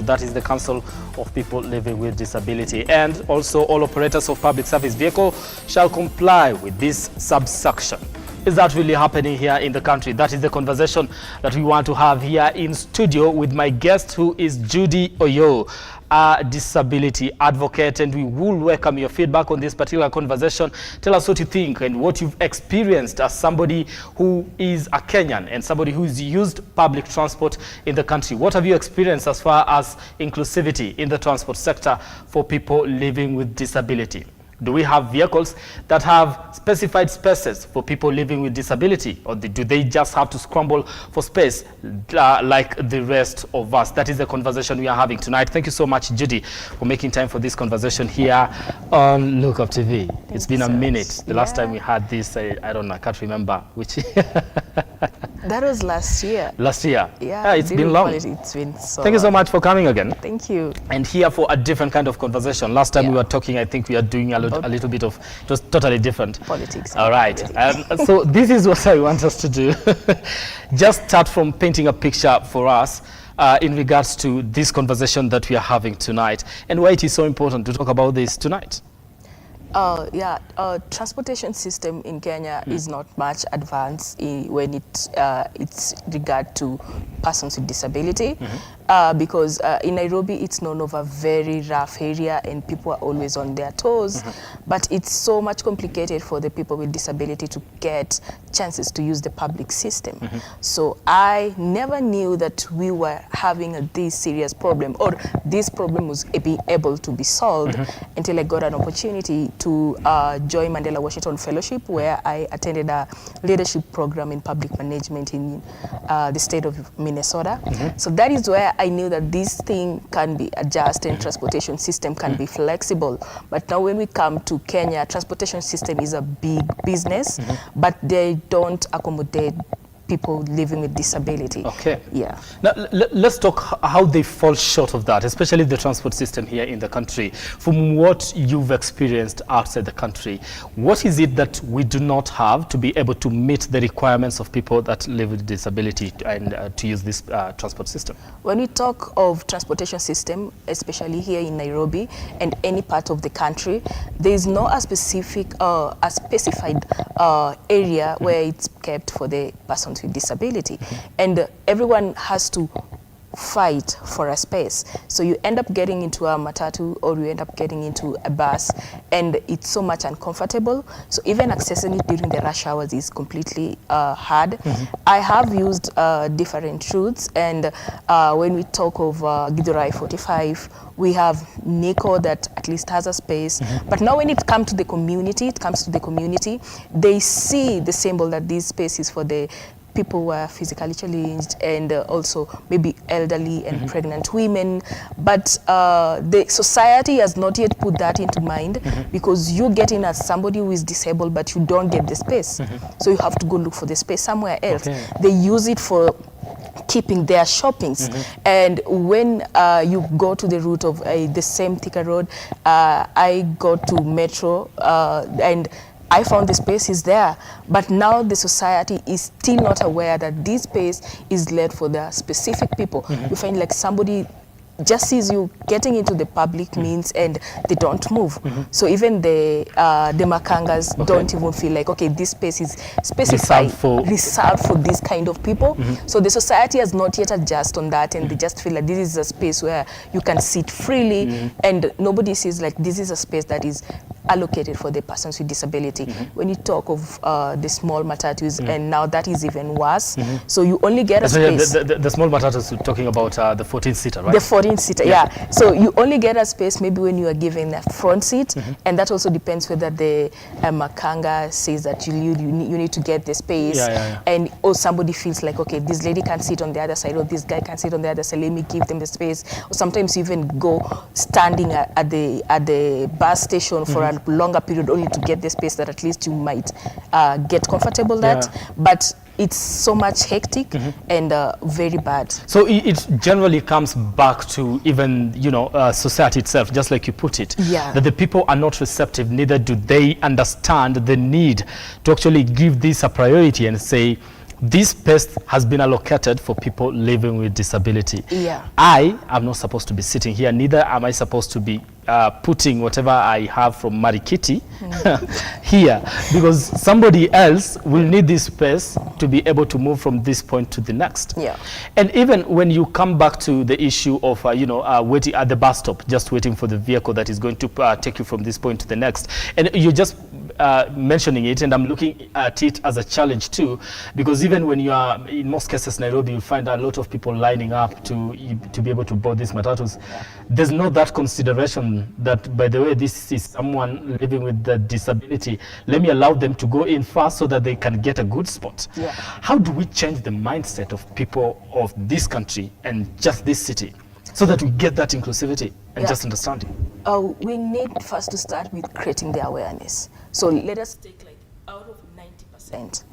RUTO, that is the Council of People Living with Disability. And also all operators of public service vehicle shall comply with this subsection. Is that really happening here in the country? That is the conversation that we want to have here in studio with my guest, who is Judy Oyo, a disability advocate, and we will welcome your feedback on this particular conversation. Tell us what you think and what you've experienced as somebody who is a Kenyan and somebody who's used public transport in the country. What have you experienced as far as inclusivity in the transport sector for people living with disability? Do we have vehicles that have specified spaces for people living with disability, or do they just have to scramble for space like the rest of us? That is the conversation we are having tonight. Thank you so much, Judy, for making time for this conversation here on Lookuptv. It's been a minute. The last time we had this, I don't know, I can't remember which. That was last year. Last year? Yeah, it's been long. It's been so Thank you so much for coming again. Thank you. And here for a different kind of conversation. Last time we were talking, I think we are doing a little bit of, it was totally different. Politics. All right. So this is what I want us to do. Just start from painting a picture for us in regards to this conversation that we are having tonight, and why it is so important to talk about this tonight. Transportation system in Kenya is not much advanced when it's regard to persons with disability, because in Nairobi it's known of a very rough area and people are always on their toes, but it's so much complicated for the people with disability to get chances to use the public system. So I never knew that we were having this serious problem, or this problem was being able to be solved until I got an opportunity to join Mandela Washington Fellowship, where I attended a leadership program in public management in the state of Minnesota. So that is where I knew that this thing can be adjusted and transportation system can be flexible. But now when we come to Kenya, transportation system is a big business, but they don't accommodate people living with disability. Okay. Yeah. Now let's talk how they fall short of that, especially the transport system here in the country. From what you've experienced outside the country, what is it that we do not have to be able to meet the requirements of people that live with disability and to use this transport system? When we talk of transportation system, especially here in Nairobi and any part of the country, there is no specified area where it's kept for the persons with disability, and everyone has to fight for a space. So you end up getting into a matatu, or you end up getting into a bus, and it's so much uncomfortable. So even accessing it during the rush hours is completely hard. I have used different routes, and when we talk of Githurai 45, we have Nico that at least has a space. But now when it comes to the community, they see the symbol that this space is for the people who are physically challenged and also maybe elderly and pregnant women. But the society has not yet put that into mind, because you get in as somebody who is disabled, but you don't get the space. So you have to go look for the space somewhere else. They use it for keeping their shoppings. And when you go to the route of the same Thika Road, I go to Metro and I found the space is there, but now the society is still not aware that this space is led for the specific people. You find like somebody just sees you getting into the public means and they don't move. So even the makangas don't even feel like, okay, this space is specified, reserved for this kind of people. So the society has not yet adjusted on that, and they just feel like this is a space where you can sit freely, and nobody sees like this is a space that is allocated for the persons with disability. When you talk of the small matatus, and now that is even worse. So you only get a space. The small matatus, you're talking about the 14-seater, right? The 14-seater, yeah. So you only get a space maybe when you are given a front seat, and that also depends whether the makanga says that you need to get the space, and or somebody feels like, okay, this lady can sit on the other side, or this guy can sit on the other side, let me give them the space. Or sometimes you even go standing at the bus station for a longer period only to get the space that at least you might get comfortable at. But it's so much hectic and very bad. So it generally comes back to even, society itself, just like you put it, that the people are not receptive, neither do they understand the need to actually give this a priority and say, this space has been allocated for people living with disability. Yeah. I am not supposed to be sitting here, neither am I supposed to be putting whatever I have from Marikiti here, because somebody else will need this space to be able to move from this point to the next. Yeah. And even when you come back to the issue of waiting at the bus stop, just waiting for the vehicle that is going to take you from this point to the next, and you're just mentioning it, and I'm looking at it as a challenge too, because even when you are, in most cases, Nairobi, you'll find a lot of people lining up to be able to board these matatus. There's not that consideration that, by the way, this is someone living with the disability. Let me allow them to go in first so that they can get a good spot. Yeah. How do we change the mindset of people of this country and just this city so that we get that inclusivity and just understanding? We need first to start with creating the awareness. So let us take like out of 90%,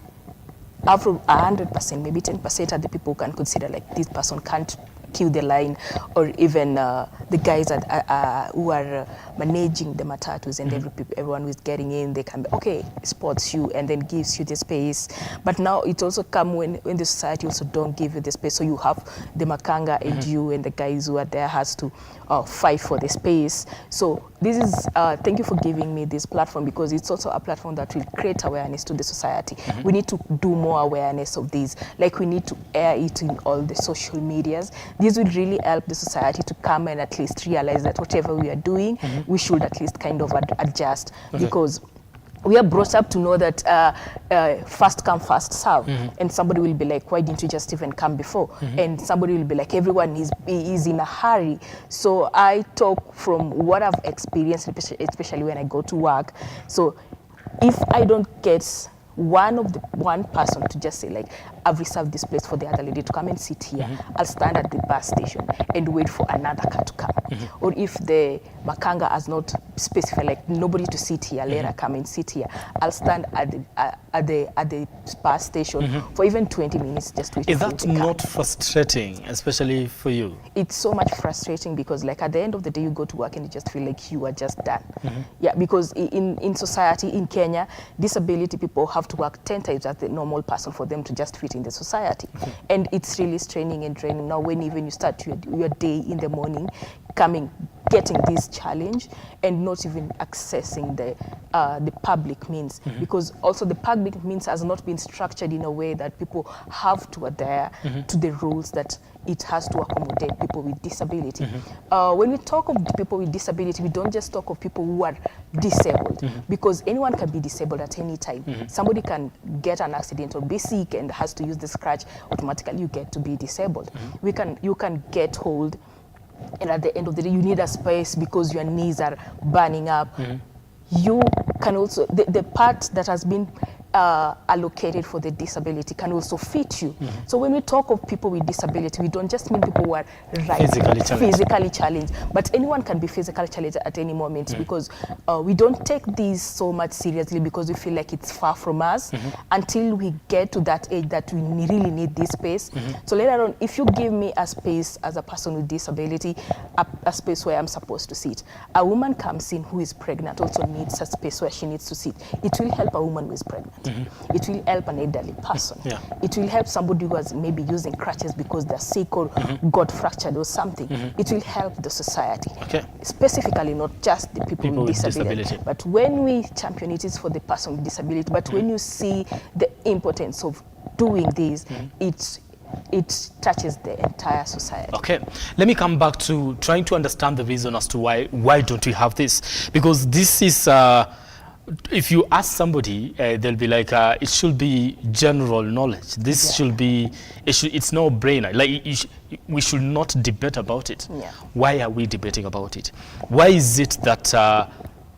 out of 100%, maybe 10% are the people who can consider like this person can't queue the line, or even the guys that who are managing the matatus, and everyone who is getting in, they can be, okay, spots you and then gives you the space. But now it also comes when the society also don't give you the space, so you have the makanga and you and the guys who are there has to fight for the space. So this is, thank you for giving me this platform, because it's also a platform that will create awareness to the society. We need to do more awareness of this, like we need to air it in all the social medias. This will really help the society to come and at least realize that whatever we are doing, we should at least kind of adjust, because we are brought up to know that first come, first serve. And somebody will be like, why didn't you just even come before? And somebody will be like, everyone is in a hurry. So I talk from what I've experienced, especially when I go to work. So if I don't get one person to just say like, I've reserved this place for the other lady to come and sit here, I'll stand at the bus station and wait for another car to come. Or if the makanga has not specified like nobody to sit here, let her come and sit here, I'll stand at the bus station for even 20 minutes just waiting. Is that not frustrating, especially for you? It's so much frustrating, because like at the end of the day, you go to work and you just feel like you are just done. Yeah, because in society in Kenya, disability people have to work 10 times as the normal person for them to just fit in the society. And it's really straining and draining. Now when even you start your day in the morning, getting this challenge and not even accessing the public means, because also the public means has not been structured in a way that people have to adhere to the rules that it has to accommodate people with disability. When we talk of people with disability, we don't just talk of people who are disabled, because anyone can be disabled at any time. Somebody can get an accident or be sick and has to use the scratch, automatically you get to be disabled. You can get hold, and at the end of the day, you need a space because your knees are burning up. You can also, the part that has been allocated for the disability can also fit you. So when we talk of people with disability, we don't just mean people who are physically challenged, but anyone can be physically challenged at any moment, because we don't take these so much seriously, because we feel like it's far from us until we get to that age that we really need this space. So later on, if you give me a space as a person with disability, a space where I'm supposed to sit, a woman comes in who is pregnant also needs a space where she needs to sit. It will help a woman who is pregnant. It will help an elderly person. It will help somebody who was maybe using crutches because they're sick or got fractured or something. It will help the society. Specifically, not just the people with disability. But when we champion it, it's for the person with disability. But when you see the importance of doing this, it touches the entire society. Okay, let me come back to trying to understand the reason as to why don't we have this, because this is if you ask somebody, they'll be like, it should be general knowledge. This should be, it's no brainer. Like, we should not debate about it. Why are we debating about it? Why is it that,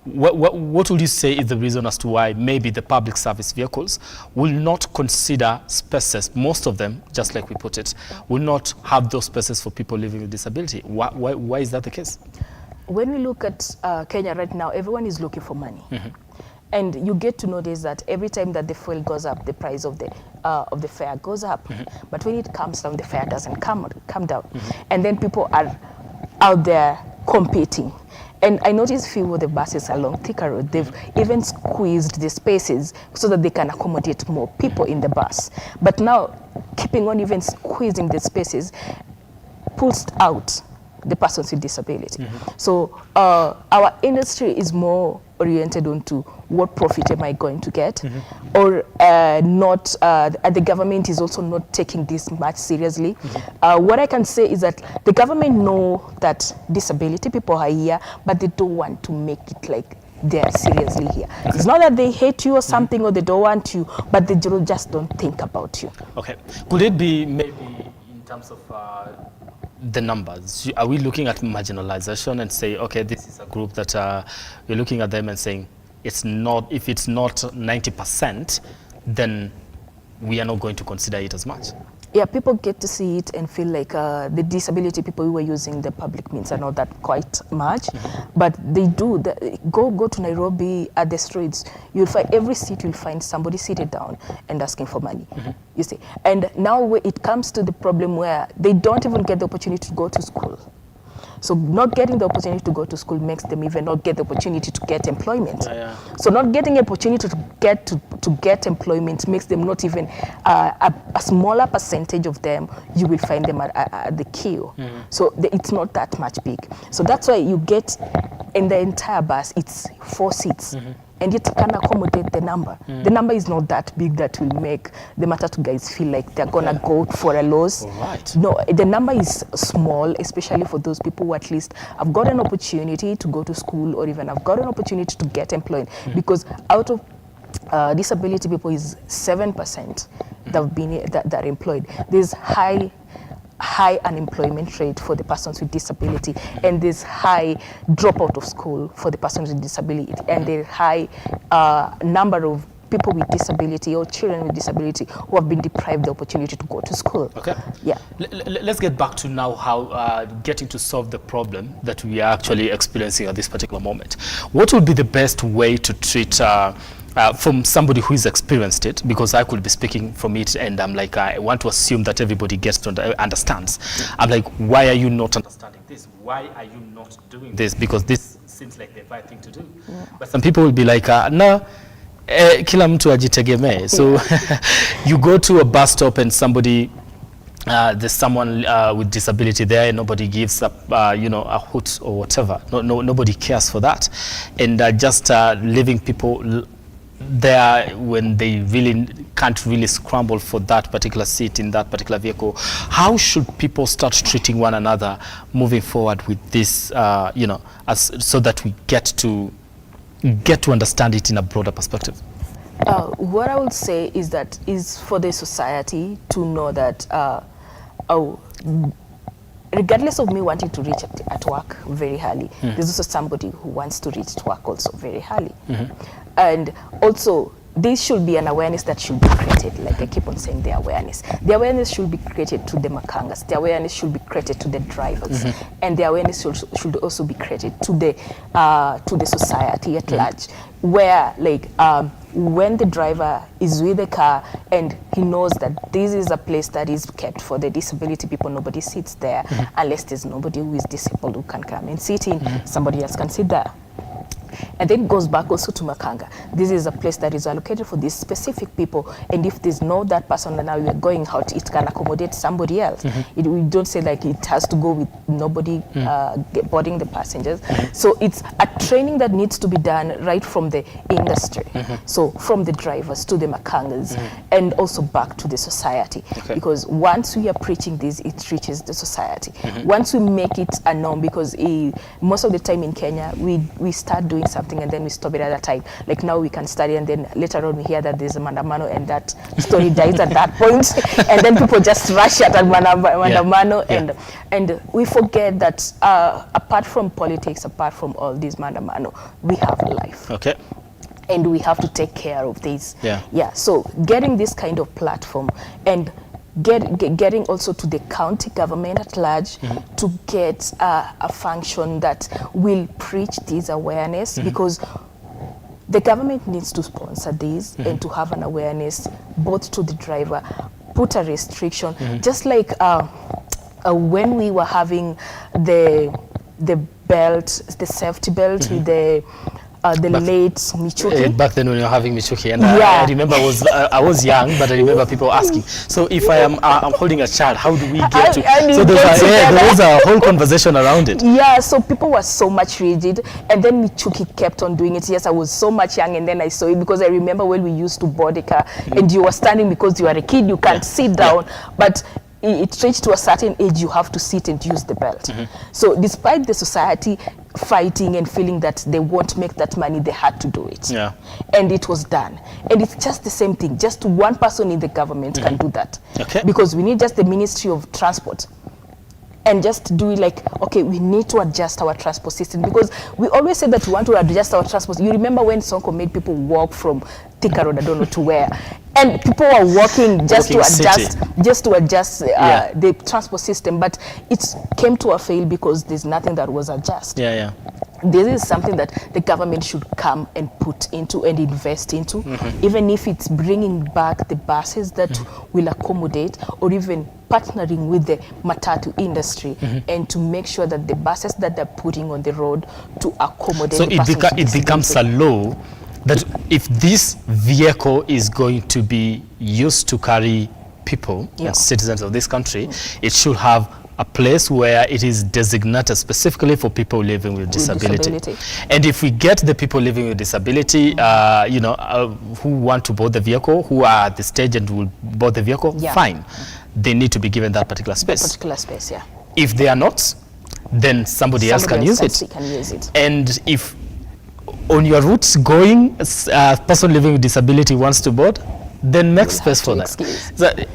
what would you say is the reason as to why maybe the public service vehicles will not consider spaces, most of them, just like we put it, will not have those spaces for people living with disability? Why is that the case? When we look at Kenya right now, everyone is looking for money. And you get to notice that every time that the fuel goes up, the price of the fare goes up. But when it comes down, the fare doesn't come down. And then people are out there competing. And I noticed few of the buses along Thika Road, they've even squeezed the spaces so that they can accommodate more people in the bus. But now, keeping on even squeezing the spaces pulls out the persons with disability. So our industry is more oriented onto what profit am I going to get, or not. The government is also not taking this much seriously. What I can say is that the government know that disability people are here, but they don't want to make it like they're seriously here. It's not that they hate you or something, or they don't want you, but they just don't think about you. Okay. Could it be maybe in terms of the numbers? Are we looking at marginalization and say, okay, this is a group that you're looking at them and saying, it's not, if it's not 90%, then we are not going to consider it as much? Yeah, people get to see it and feel like the disability people who are using the public means are not that quite much, but they do. Go to Nairobi at the streets, you'll find every seat, you'll find somebody seated down and asking for money, you see. And now it comes to the problem where they don't even get the opportunity to go to school. So not getting the opportunity to go to school makes them even not get the opportunity to get employment. So not getting an opportunity to get employment makes them not even a smaller percentage of them. You will find them at the queue. So it's not that much big. So that's why you get in the entire bus, it's 4 seats. And it can accommodate the number. The number is not that big that will make the Matatu guys feel like they're gonna go for a loss. No, the number is small, especially for those people who at least have got an opportunity to go to school, or even have got an opportunity to get employed. Because out of disability people is 7% that are employed. There's high unemployment rate for the persons with disability, and there's high dropout of school for the persons with disability, and there's high number of people with disability or children with disability who have been deprived the opportunity to go to school. Okay. Yeah. Let's get back to now how getting to solve the problem that we are actually experiencing at this particular moment. What would be the best way to treat from somebody who has experienced it, because I could be speaking from it and I'm like, I want to assume that everybody gets to understands. I'm like, why are you not understanding this? Why are you not doing this? Because this seems like the right thing to do. But some people will be like, no, kila mtu ajitegemee. So you go to a bus stop and somebody, there's someone with disability there, and nobody gives up, you know, a hoot or whatever. Nobody cares for that. And just leaving people there when they really can't really scramble for that particular seat in that particular vehicle. How should people start treating one another moving forward with this, you know, so that we get to understand it in a broader perspective? What I would say is that is for the society to know that regardless of me wanting to reach at work very early, there's also somebody who wants to reach at work also very early. And also, this should be an awareness that should be created, like I keep on saying, the awareness. The awareness should be created to the makangas. The awareness should be created to the drivers. And the awareness should also be created to the society at large, where like when the driver is with the car and he knows that this is a place that is kept for the disability people, nobody sits there unless there's nobody who is disabled who can come and sit in, somebody else can sit there. And then it goes back also to Makanga. This is a place that is allocated for these specific people, and if there's no that person and now you're going out, it can accommodate somebody else. We don't say like it has to go with nobody boarding the passengers. So it's a training that needs to be done right from the industry. So from the drivers to the Makangas and also back to the society. Because once we are preaching this, it reaches the society. Once we make it a norm, because most of the time in Kenya, we start doing something and then we stop it at a time. Like now we can study and then later on we hear that there's a mandamano and that story dies at that point. And then people just rush at mandamano and we forget that apart from politics, apart from all these mandamano, we have life. Okay. And we have to take care of this. So getting this kind of platform and getting also to the county government at large to get a function that will preach this awareness, because the government needs to sponsor this and to have an awareness both to the driver, put a restriction, just like when we were having the the belt, the safety belt with the late Michuki. Back then when you were having Michuki, and Yeah. I remember I was young, but I remember people asking, so if I'm holding a child, how do we get to? So there was a whole conversation around it. Yeah, so people were so much rigid, and then Michuki kept on doing it. Yes, I was so much young, and then I saw it because I remember when we used to board a car, and you were standing because you are a kid, you can't sit down, but it reached to a certain age, you have to sit and use the belt. So despite the society fighting and feeling that they won't make that money, they had to do it. Yeah. And it was done. And it's just the same thing. Just one person in the government can do that. Okay. Because we need just the Ministry of Transport. And just do it like, okay, we need to adjust our transport system, because we always say that we want to adjust our transport. You remember when Sonko made people walk from Thika Road, I don't know to where, and people were walking just to adjust the transport system, but it came to a fail because there's nothing that was adjusted. Yeah. This is something that the government should come and put into and invest into, even if it's bringing back the buses that will accommodate, or even partnering with the matatu industry and to make sure that the buses that they're putting on the road to accommodate. So the it becomes a law that if this vehicle is going to be used to carry people, citizens of this country, it should have a place where it is designated specifically for people living with disability. And if we get the people living with disability, who want to board the vehicle, who are at the stage and will board the vehicle, fine. They need to be given that particular space. If they are not, then somebody else can use it. And if on your routes going, a person living with disability wants to board, then make space for that.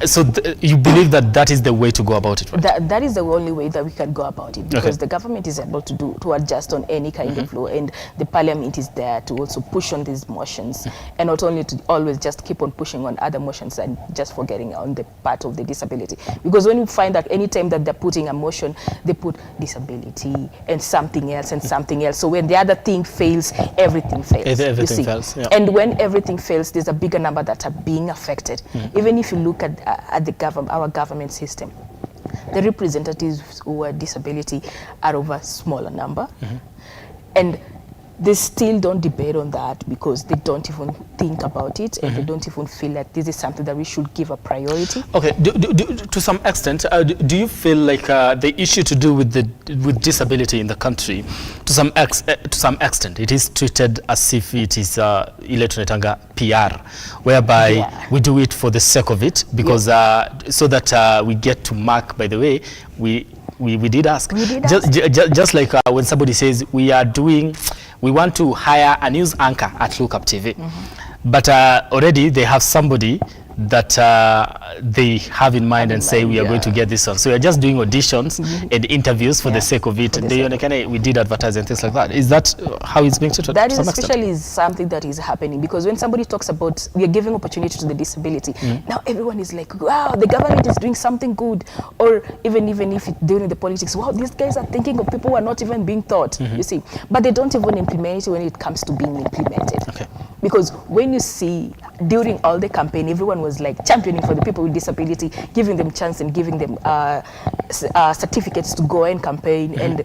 So you believe that that is the way to go about it, right? That is the only way that we can go about it, because the government is able to adjust on any kind of law, and the parliament is there to also push on these motions, and not only to always just keep on pushing on other motions and just forgetting on the part of the disability. Because when you find that any time that they're putting a motion, they put disability and something else and something else. So when the other thing fails, everything fails. Everything fails, yeah. And when everything fails, there's a bigger number that are being affected. Even if you look at our government system, the representatives who are disability are of a smaller number, and they still don't debate on that because they don't even think about it, and they don't even feel like this is something that we should give a priority. Okay, to some extent, do you feel like the issue to do with disability in the country, to some extent, it is treated as if it is PR, whereby we do it for the sake of it, because so that we get to mark, by the way, we did ask. Just like when somebody says we want to hire a news anchor at Lookuptv, but already they have somebody that they have in mind and say we are going to get this one. So we are just doing auditions and interviews for the sake of it. We did advertising and things like that. Is that how it's being treated? That is especially something that is happening, because when somebody talks about we are giving opportunity to the disability, now everyone is like, wow, the government is doing something good. Or even if it's during the politics, wow, these guys are thinking of people who are not even being thought, you see. But they don't even implement it when it comes to being implemented. Because when you see during all the campaign, everyone was like championing for the people with disability, giving them chance and giving them certificates to go and campaign, and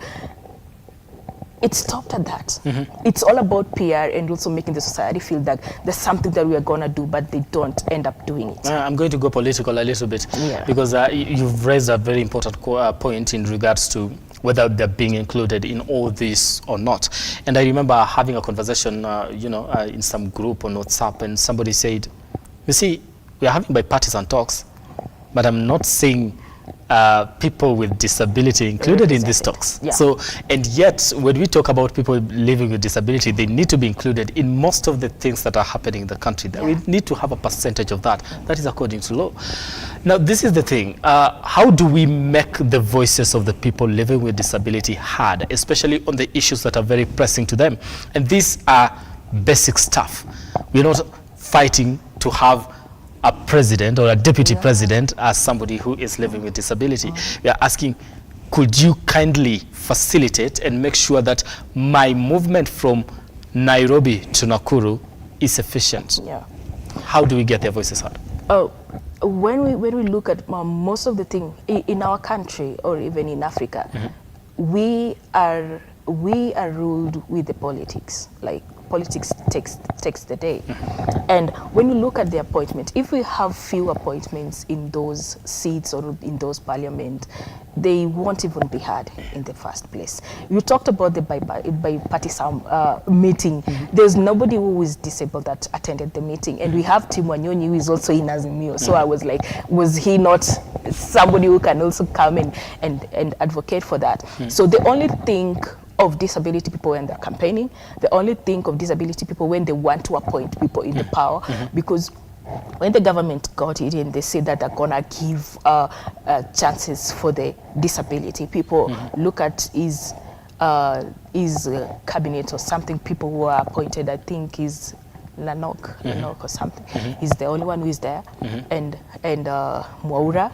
it stopped at that. It's all about PR and also making the society feel that there's something that we are gonna do, but they don't end up doing it. I'm going to go political a little bit, because you've raised a very important point in regards to whether they're being included in all this or not. And I remember having a conversation, in some group on WhatsApp, and somebody said, you see, we are having bipartisan talks, but I'm not seeing people with disability included in these talks. So, and yet, when we talk about people living with disability, they need to be included in most of the things that are happening in the country. We need to have a percentage of that. That is according to law. Now, this is the thing. How do we make the voices of the people living with disability heard, especially on the issues that are very pressing to them? And these are basic stuff. We're not fighting to have a president or a deputy president as somebody who is living with disability. We are asking, could you kindly facilitate and make sure that my movement from Nairobi to Nakuru is efficient? How do we get their voices heard? When we look at most of the thing in our country or even in Africa, we are ruled with the politics. Like politics takes the day. And when you look at the appointment, if we have few appointments in those seats or in those parliament, they won't even be heard in the first place. You talked about the bipartisan meeting. There's nobody who is disabled that attended the meeting. And we have Tim Wanyonyi, who is also in azimio. So I was like, was he not somebody who can also come in and advocate for that? So they only think of disability people when they're campaigning. They only think of disability people when they want to appoint people in the power, because when the government got it and they said that they're gonna give chances for the disability people, look at his cabinet or something, people who are appointed, I think is Lanok or something. He's the only one who is there, and Mwaura.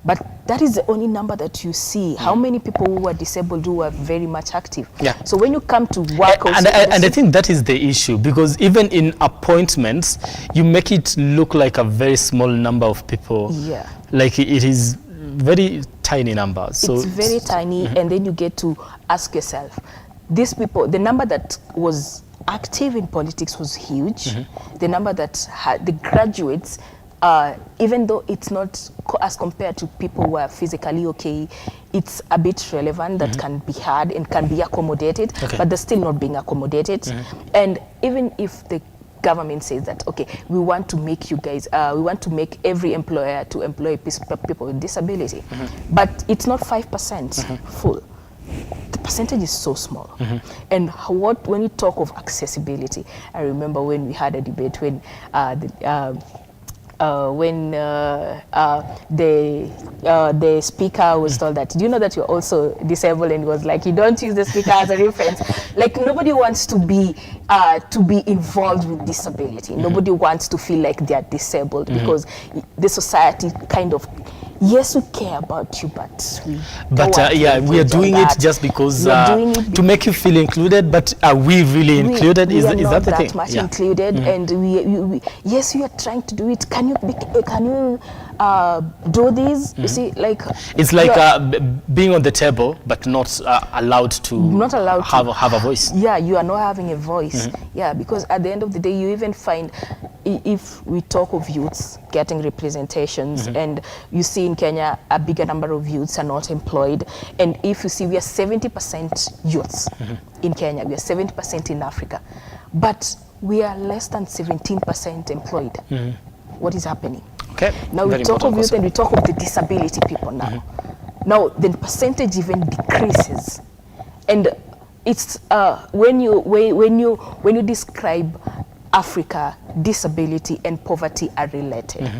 But that is the only number that you see. How many people who are disabled who are very much active? Yeah. So when you come to work, and I think that is the issue, because even in appointments, you make it look like a very small number of people. Yeah. Like it is very tiny number. So it's very tiny, and then you get to ask yourself, these people, the number that was active in politics was huge. The number that had the graduates, even though it's not as compared to people who are physically okay, it's a bit relevant that can be had and can be accommodated, but they're still not being accommodated. And even if the government says that, okay, we want to make you guys, we want to make every employer to employ people with disability, but it's not 5% full. The percentage is so small. And when you talk of accessibility, I remember when we had a debate when the speaker was told that, do you know that you're also disabled? And he was like, you don't use the speaker as a reference. Like, nobody wants to be involved with disability. Nobody wants to feel like they are disabled, because the society kind of, yes, we care about you, but we are doing it just because to make you feel included. But are we really included? Is that the thing? Much included, and we yes, we are trying to do it. Can you do this? You see, like it's like being on the table, but not allowed to have a voice. Yeah, you are not having a voice. Yeah, because at the end of the day, you even find, if we talk of youths getting representations, and you see in Kenya a bigger number of youths are not employed, and if you see, we are 70% youths in Kenya, we are 70% in Africa, but we are less than 17% employed. What is happening? Okay. Now we talk of youth and we talk of the disability people now. Now the percentage even decreases, and it's when you describe Africa, disability and poverty are related.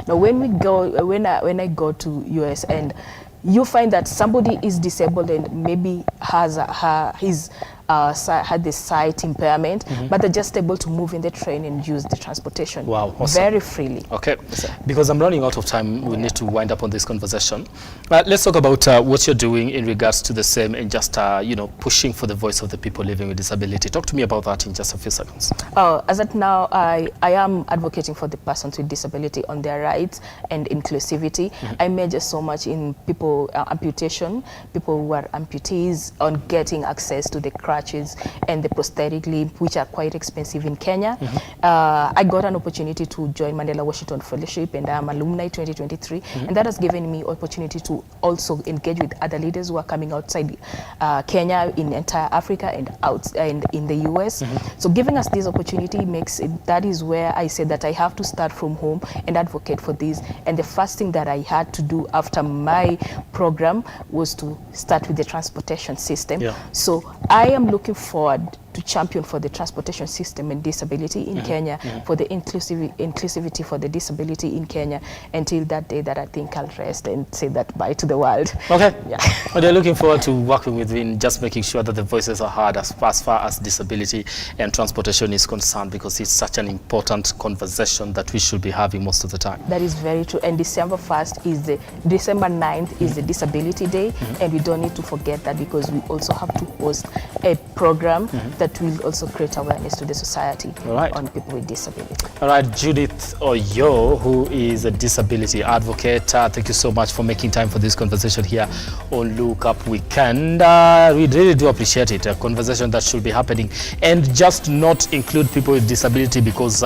Now when I go to US, and you find that somebody is disabled and maybe has had the sight impairment, but they're just able to move in the train and use the transportation very freely. Okay, because I'm running out of time, we need to wind up on this conversation. Let's talk about what you're doing in regards to the same, and just pushing for the voice of the people living with disability. Talk to me about that in just a few seconds. As at now, I am advocating for the persons with disability on their rights and inclusivity. I major so much in people amputation, people who are amputees, on getting access to the crutches and the prosthetic limb, which are quite expensive in Kenya. I got an opportunity to join Mandela Washington Fellowship, and I'm alumni 2023, and that has given me opportunity to also engage with other leaders who are coming outside Kenya, in entire Africa, and in the US. So giving us this opportunity makes it, that is where I said that I have to start from home and advocate for this. And the first thing that I had to do after my program was to start with the transportation system. So I am looking forward to champion for the transportation system and disability in Kenya, for the inclusivity for the disability in Kenya, until that day that I think I'll rest and say that bye to the world. Okay. Well, they're looking forward to working with you in just making sure that the voices are heard as far as disability and transportation is concerned, because it's such an important conversation that we should be having most of the time. That is very true. And December 9th is the Disability Day, and we don't need to forget that, because we also have to host a program that that will also create awareness to the society on people with disability. All right, Judith Oyo, who is a disability advocate, thank you so much for making time for this conversation here on Look Up Weekend. We really do appreciate it, a conversation that should be happening, and just not include people with disability because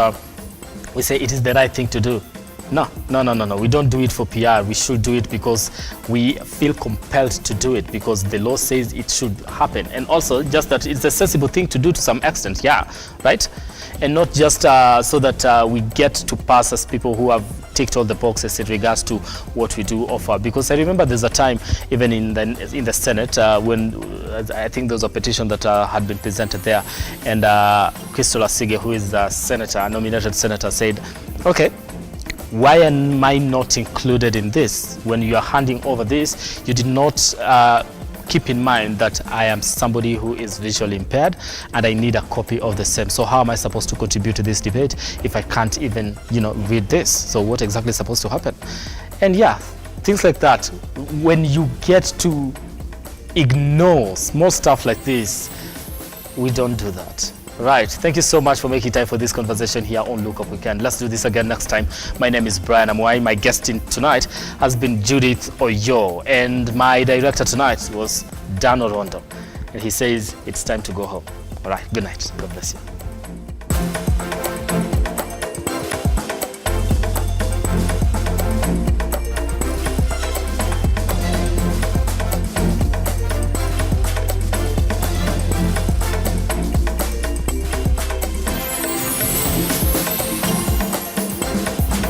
we say it is the right thing to do. No. We don't do it for PR. We should do it because we feel compelled to do it because the law says it should happen. And also just that it's a sensible thing to do to some extent, yeah, right? And not just so that we get to pass as people who have ticked all the boxes in regards to what we do offer. Because I remember there's a time even in the Senate when I think there was a petition that had been presented there, and Crystal Asige, who is the senator, nominated senator, said, okay, why am I not included in this? When you are handing over this, you did not keep in mind that I am somebody who is visually impaired and I need a copy of the same. So how am I supposed to contribute to this debate if I can't even, read this? So what exactly is supposed to happen? And yeah, things like that. When you get to ignore small stuff like this, we don't do that. Right. Thank you so much for making time for this conversation here on Look Up Weekend. Let's do this again next time. My name is Brian Amwai. My guest tonight has been Judith Oyo, and my director tonight was Dan Orondo. And he says it's time to go home. All right. Good night. God bless you.